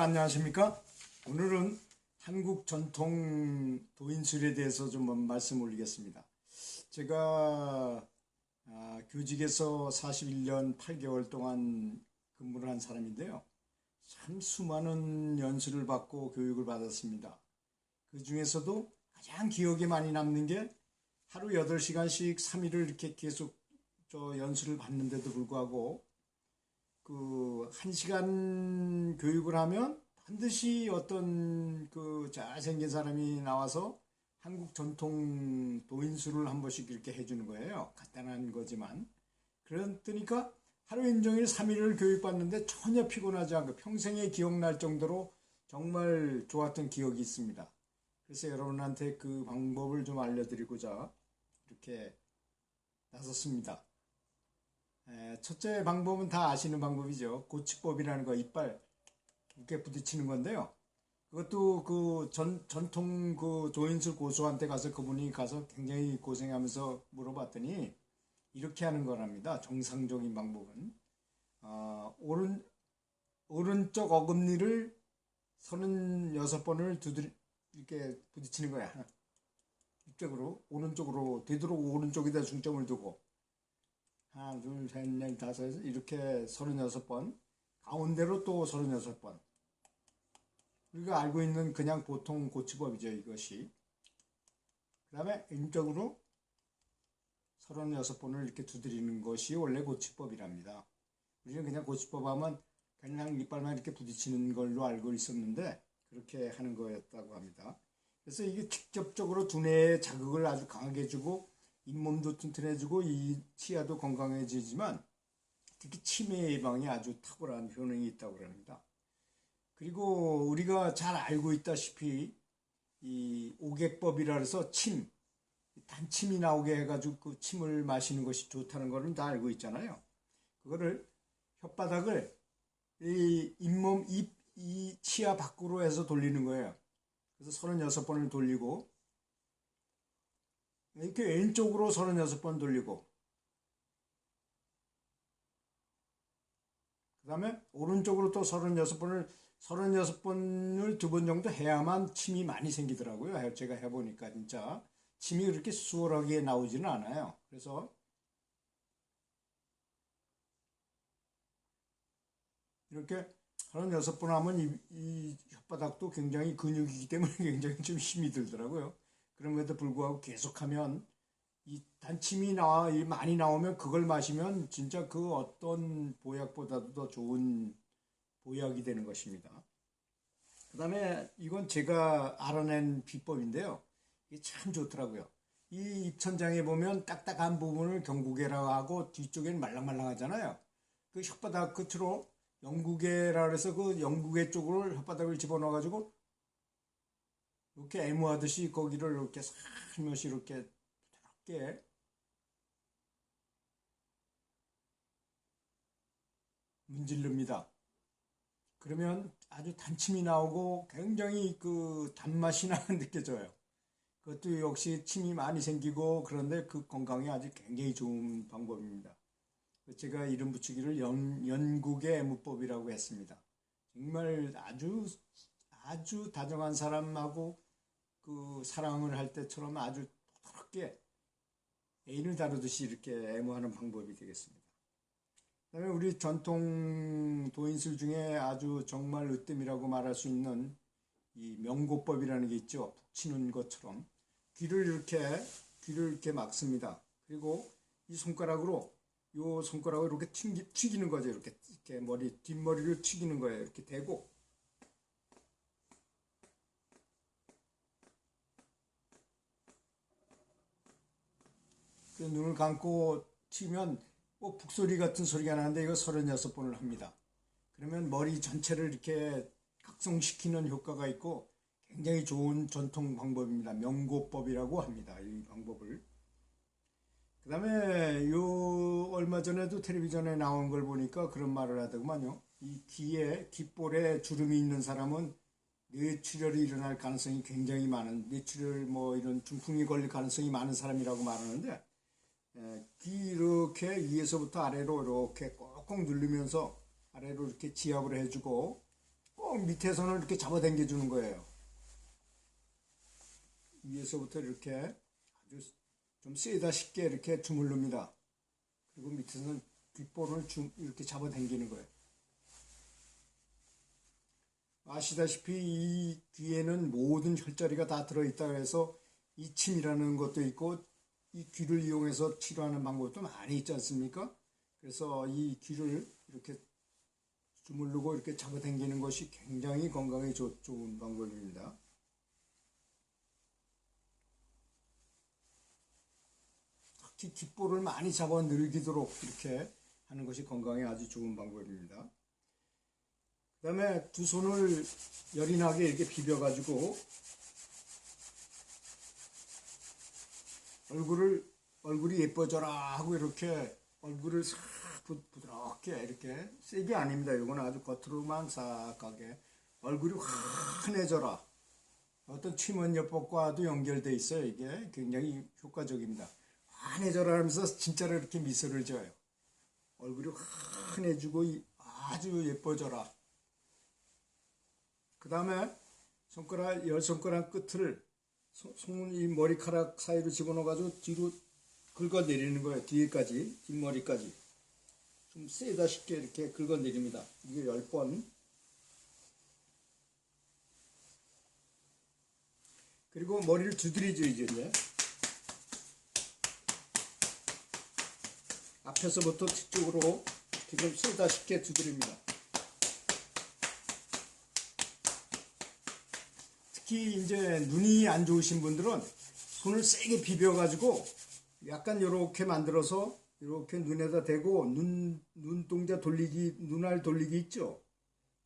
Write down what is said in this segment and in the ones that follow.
안녕하십니까? 오늘은 한국 전통 도인술에 대해서 좀 말씀 올리겠습니다. 제가 교직에서 41년 8개월 동안 근무를 한 사람인데요. 참 수많은 연수를 받고 교육을 받았습니다. 그 중에서도 가장 기억에 많이 남는 게 하루 8시간씩 3일을 이렇게 계속 연수를 받는데도 불구하고 그 1시간 교육을 하면 반드시 어떤 그 잘생긴 사람이 나와서 한국 전통 도인술을 한 번씩 이렇게 해주는 거예요. 간단한 거지만. 그러니까 하루 종일 3일을 교육받는데 전혀 피곤하지 않고 평생에 기억날 정도로 정말 좋았던 기억이 있습니다. 그래서 여러분한테 그 방법을 좀 알려드리고자 이렇게 나섰습니다. 첫째 방법은 다 아시는 방법이죠. 고치법이라는 거, 이빨 이렇게 부딪히는 건데요. 그것도 그 전통 그 조인술 고수한테 가서 그분이 가서 굉장히 고생하면서 물어봤더니 이렇게 하는 거랍니다. 정상적인 방법은 오른쪽 어금니를 36번을 이렇게 부딪히는 거야. 이쪽으로 오른쪽으로 되도록 오른쪽에다 중점을 두고 하나, 둘, 셋, 넷, 다섯 이렇게 36번 가운데로 또 36번 우리가 알고 있는 그냥 보통 고치법이죠. 이것이 그 다음에 왼쪽으로 36번을 이렇게 두드리는 것이 원래 고치법이랍니다. 우리는 그냥 고치법 하면 그냥 이빨만 이렇게 부딪히는 걸로 알고 있었는데 그렇게 하는 거였다고 합니다. 그래서 이게 직접적으로 두뇌에 자극을 아주 강하게 주고 잇몸도 튼튼해지고 이 치아도 건강해지지만 특히 치매 예방에 아주 탁월한 효능이 있다고 합니다. 그리고 우리가 잘 알고 있다시피 이 오객법이라 해서 단침이 나오게 해가지고 그 침을 마시는 것이 좋다는 거는 다 알고 있잖아요. 그거를 혓바닥을 이 잇몸, 이 치아 밖으로 해서 돌리는 거예요. 그래서 36번을 돌리고 이렇게 왼쪽으로 36번 돌리고 그 다음에 오른쪽으로 또 36번을 2번 정도 해야만 침이 많이 생기더라고요. 제가 해보니까 진짜 침이 그렇게 수월하게 나오지는 않아요. 그래서 이렇게 36번 하면 이 혓바닥도 굉장히 근육이기 때문에 굉장히 좀 힘이 들더라고요. 그럼에도 불구하고 계속하면 이 단침이 많이 나오면 그걸 마시면 진짜 그 어떤 보약보다도 더 좋은 보약이 되는 것입니다. 그 다음에 이건 제가 알아낸 비법인데요. 이게 참 좋더라고요. 이 입천장에 보면 딱딱한 부분을 경구개라고 하고 뒤쪽에는 말랑말랑하잖아요. 그 혓바닥 끝으로 영구개라 그래서 그 영구개 쪽으로 혓바닥을 집어넣어가지고 이렇게 애무하듯이 거기를 이렇게 살며시 이렇게 부드럽게 문질릅니다. 그러면 아주 단침이 나오고 굉장히 그 단맛이 느껴져요. 그것도 역시 침이 많이 생기고 그런데 그 건강에 아주 굉장히 좋은 방법입니다. 제가 이름 붙이기를 연국의 애무법이라고 했습니다. 정말 아주 다정한 사람하고 그 사랑을 할 때처럼 아주 부드럽게 애인을 다루듯이 이렇게 애무하는 방법이 되겠습니다. 그 다음에 우리 전통 도인술 중에 아주 정말 으뜸이라고 말할 수 있는 이 명고법이라는 게 있죠. 푹 치는 것처럼 귀를 이렇게 막습니다. 그리고 이 손가락으로 이렇게 튀기는 거죠. 이렇게 뒷머리를 튀기는 거예요. 이렇게 대고 그 눈을 감고 튀면 북소리 같은 소리가 나는데 이거 36번을 합니다. 그러면 머리 전체를 이렇게 각성시키는 효과가 있고 굉장히 좋은 전통 방법입니다. 명고법이라고 합니다. 이 방법을. 그 다음에 얼마 전에도 텔레비전에 나온 걸 보니까 그런 말을 하더구만요. 이 귓볼에 주름이 있는 사람은 뇌출혈이 일어날 가능성이 굉장히 많은, 뇌출혈 이런 중풍이 걸릴 가능성이 많은 사람이라고 말하는데, 귀 이렇게 위에서부터 아래로 이렇게 꼭꼭 누르면서 아래로 이렇게 지압을 해주고 꼭 저 밑에서는 이렇게 잡아당겨 주는 거예요. 위에서부터 이렇게 아주 좀 세다 쉽게 이렇게 주물릅니다. 그리고 밑에서는 귓볼을 이렇게 잡아당기는 거예요. 아시다시피 이 귀에는 모든 혈자리가 다 들어있다 그래서 이침이라는 것도 있고 이 귀를 이용해서 치료하는 방법도 많이 있지 않습니까? 그래서 이 귀를 이렇게 주물르고 이렇게 잡아당기는 것이 굉장히 건강에 좋은 방법입니다. 특히 귓볼을 많이 잡아 늘기도록 이렇게 하는 것이 건강에 아주 좋은 방법입니다. 그 다음에 두 손을 열이 나게 이렇게 비벼가지고 얼굴이 예뻐져라 하고 이렇게 얼굴을 싹 부드럽게 이렇게 세게 아닙니다. 이건 아주 겉으로만 싹하게 얼굴이 환해져라. 어떤 취먼요법과도 연결되어 있어요. 이게 굉장히 효과적입니다. 환해져라 하면서 진짜로 이렇게 미소를 지어요. 얼굴이 환해지고 아주 예뻐져라. 그 다음에 열 손가락 끝을 이 머리카락 사이로 집어넣어가지고 뒤로 긁어내리는 거예요. 뒤에까지, 뒷머리까지. 좀 세다 쉽게 이렇게 긁어내립니다. 이게 10번. 그리고 머리를 두드리죠, 이제. 앞에서부터 뒤쪽으로 지금 세다 쉽게 두드립니다. 특히 이제 눈이 안 좋으신 분들은 손을 세게 비벼가지고 약간 이렇게 만들어서 이렇게 눈에다 대고 눈동자 돌리기, 눈알 돌리기 있죠?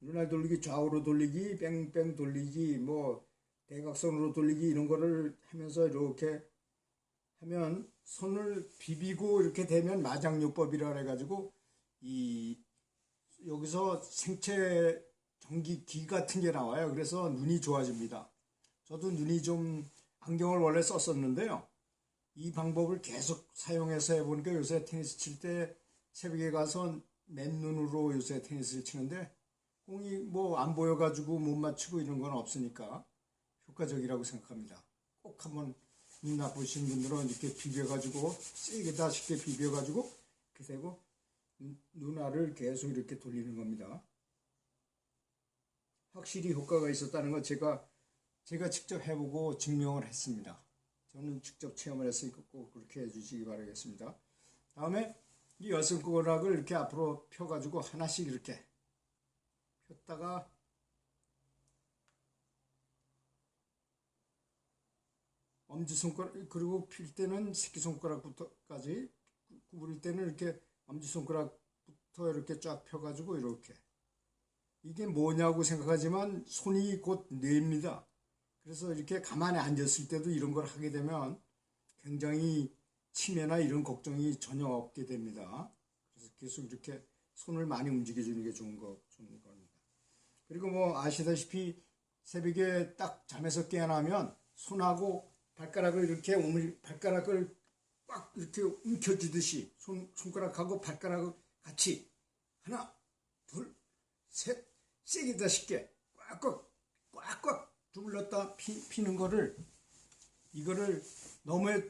눈알 돌리기, 좌우로 돌리기, 뺑뺑 돌리기, 뭐 대각선으로 돌리기 이런 거를 하면서 이렇게 하면 손을 비비고 이렇게 되면 마장요법이라 해가지고 여기서 생체 전기 같은 게 나와요. 그래서 눈이 좋아집니다. 저도 눈이 좀 안경을 원래 썼었는데요. 이 방법을 계속 사용해서 해보니까 요새 테니스 칠 때 새벽에 가서 맨눈으로 요새 테니스를 치는데 공이 뭐 안 보여가지고 못 맞추고 이런 건 없으니까 효과적이라고 생각합니다. 꼭 한번 눈 나쁘신 분들은 이렇게 비벼가지고 세게 다 쉽게 비벼가지고 이렇게 되고 눈알을 계속 이렇게 돌리는 겁니다. 확실히 효과가 있었다는 건 제가 직접 해보고 증명을 했습니다. 저는 직접 체험을 했으니까 꼭 그렇게 해주시기 바라겠습니다. 다음에 이 여섯가락을 이렇게 앞으로 펴가지고 하나씩 이렇게 폈다가 엄지손가락, 그리고 필 때는 새끼손가락부터까지, 구부릴 때는 이렇게 엄지손가락부터 이렇게 쫙 펴가지고 이렇게. 이게 뭐냐고 생각하지만 손이 곧 뇌입니다. 그래서 이렇게 가만히 앉았을 때도 이런 걸 하게 되면 굉장히 치매나 이런 걱정이 전혀 없게 됩니다. 그래서 계속 이렇게 손을 많이 움직여주는 게 좋은 겁니다. 그리고 뭐 아시다시피 새벽에 딱 잠에서 깨어나면 손하고 발가락을 이렇게 발가락을 꽉 이렇게 움켜쥐듯이 손가락하고 발가락을 같이 하나, 둘, 셋, 세게 다 쉽게 꽉꽉 주물렀다 피는 거를 이거를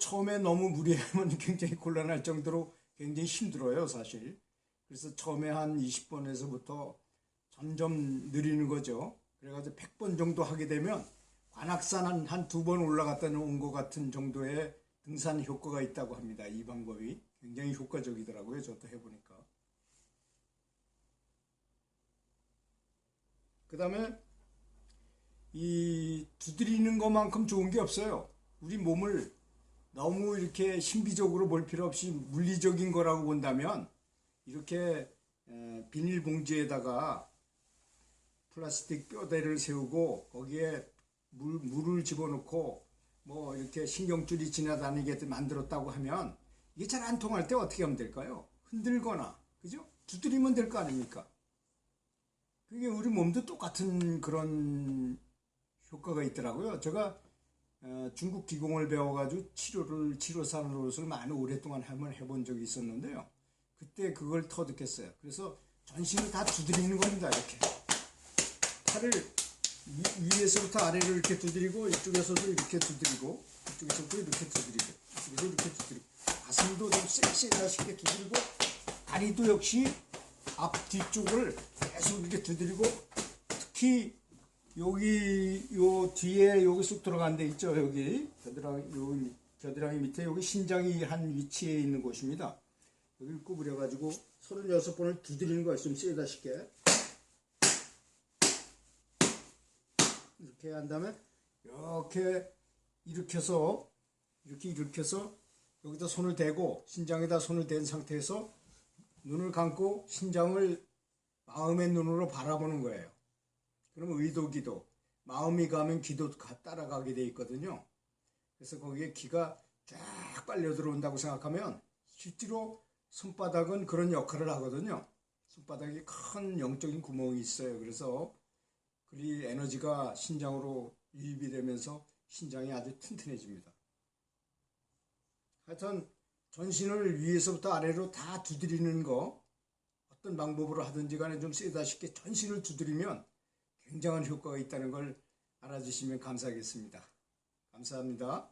처음에 너무 무리하면 굉장히 곤란할 정도로 굉장히 힘들어요, 사실. 그래서 처음에 한 20번에서부터 점점 느리는 거죠. 그래가지고 100번 정도 하게 되면 관악산 한 2번 올라갔다 온 것 같은 정도의 등산 효과가 있다고 합니다. 이 방법이 굉장히 효과적이더라고요. 저도 해보니까. 그 다음에 이 두드리는 것만큼 좋은 게 없어요. 우리 몸을 너무 이렇게 신비적으로 볼 필요 없이 물리적인 거라고 본다면 이렇게 비닐봉지에다가 플라스틱 뼈대를 세우고 거기에 물을 집어넣고 뭐 이렇게 신경줄이 지나다니게 만들었다고 하면 이게 잘 안 통할 때 어떻게 하면 될까요? 흔들거나, 그죠? 두드리면 될 거 아닙니까? 그게 우리 몸도 똑같은 그런 효과가 있더라고요. 제가 중국 기공을 배워가지고 치료사로서 많이 오랫동안 한번 해본 적이 있었는데요. 그때 그걸 터득했어요. 그래서 전신을 다 두드리는 겁니다. 이렇게 팔을 위에서부터 아래로 이렇게 두드리고 이쪽에서도 이렇게 두드리고 이쪽에서도 이렇게 두드리고 이쪽에서 이렇게 두드리고 가슴도 좀 쎄쎄하게 두드리고 다리도 역시 앞 뒤쪽을 계속 이렇게 두드리고 특히 여기 요 뒤에 여기 쑥 들어간 데 있죠. 여기 겨드랑이 밑에 여기 신장이 한 위치에 있는 곳입니다. 여기를 구부려 가지고 36번을 두드리는 거예요. 좀 세다 쉽게 이렇게 한 다음에 이렇게 일으켜서 여기다 손을 대고 신장에다 손을 댄 상태에서 눈을 감고 신장을 마음의 눈으로 바라보는 거예요. 그럼 의도 기도, 마음이 가면 기도 따라가게 돼 있거든요. 그래서 거기에 기가 쫙 빨려 들어온다고 생각하면 실제로 손바닥은 그런 역할을 하거든요. 손바닥에 큰 영적인 구멍이 있어요. 그래서 그 에너지가 신장으로 유입이 되면서 신장이 아주 튼튼해집니다. 하여튼 전신을 위에서부터 아래로 다 두드리는 거 어떤 방법으로 하든지 간에 좀 세다 쉽게 전신을 두드리면 굉장한 효과가 있다는 걸 알아주시면 감사하겠습니다. 감사합니다.